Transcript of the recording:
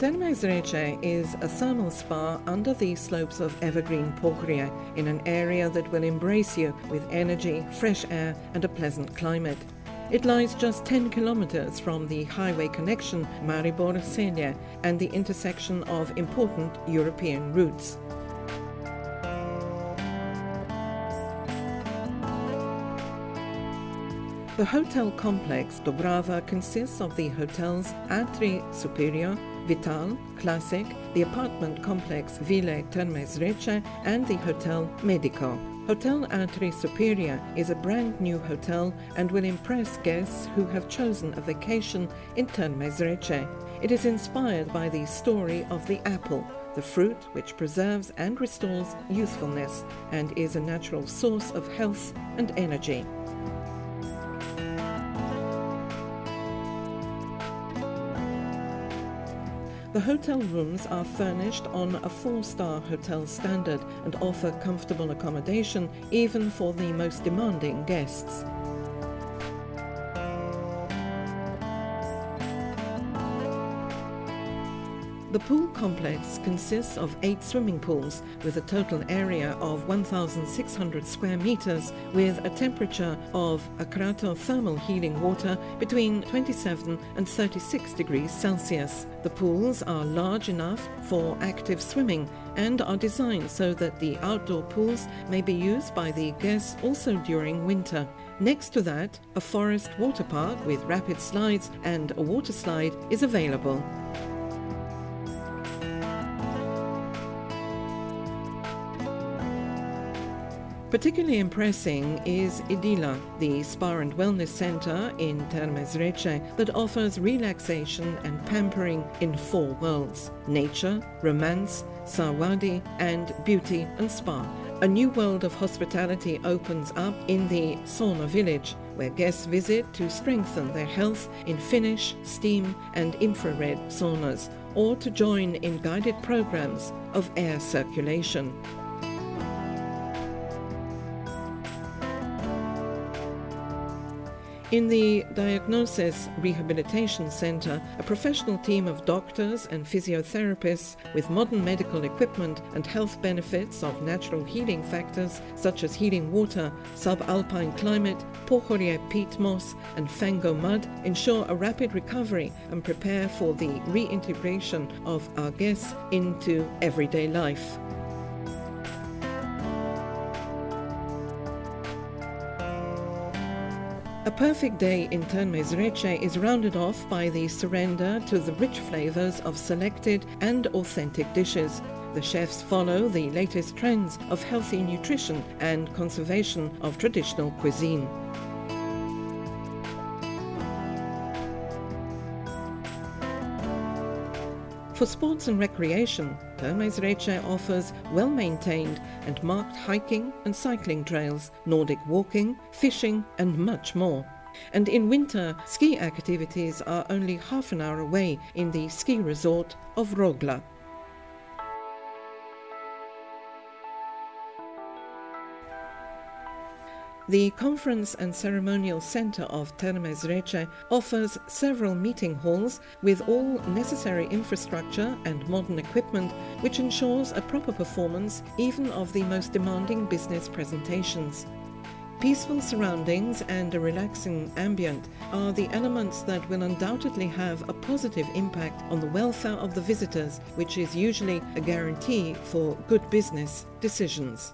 Terme Zreče is a thermal spa under the slopes of evergreen Pohorje in an area that will embrace you with energy, fresh air and a pleasant climate. It lies just 10 kilometers from the highway connection Maribor-Celje and the intersection of important European routes. The hotel complex Dobrava consists of the hotels Atri Superior, Vital, Classic, the apartment complex Ville Terme Zreče and the Hotel Medico. Hotel Atri Superior is a brand new hotel and will impress guests who have chosen a vacation in Terme Zreče. It is inspired by the story of the apple, the fruit which preserves and restores youthfulness and is a natural source of health and energy. The hotel rooms are furnished on a 4-star hotel standard and offer comfortable accommodation even for the most demanding guests. The pool complex consists of 8 swimming pools with a total area of 1,600 square meters with a temperature of Akrato thermal healing water between 27 and 36 degrees Celsius. The pools are large enough for active swimming and are designed so that the outdoor pools may be used by the guests also during winter. Next to that, a forest water park with rapid slides and a water slide is available. Particularly impressing is Idila, the spa and wellness center in Terme Zreče that offers relaxation and pampering in 4 worlds: nature, romance, sawadi and beauty and spa. A new world of hospitality opens up in the sauna village, where guests visit to strengthen their health in Finnish, steam and infrared saunas, or to join in guided programs of air circulation. In the Diagnosis Rehabilitation Center, a professional team of doctors and physiotherapists with modern medical equipment and health benefits of natural healing factors such as healing water, subalpine climate, Pohorje peat moss and Fango mud ensure a rapid recovery and prepare for the reintegration of our guests into everyday life. A perfect day in Terme Zreče is rounded off by the surrender to the rich flavors of selected and authentic dishes. The chefs follow the latest trends of healthy nutrition and conservation of traditional cuisine. For sports and recreation, Terme Zreče offers well-maintained and marked hiking and cycling trails, Nordic walking, fishing and much more. And in winter, ski activities are only half an hour away in the ski resort of Rogla. The Conference and Ceremonial Center of Terme Zreče offers several meeting halls with all necessary infrastructure and modern equipment, which ensures a proper performance even of the most demanding business presentations. Peaceful surroundings and a relaxing ambient are the elements that will undoubtedly have a positive impact on the welfare of the visitors, which is usually a guarantee for good business decisions.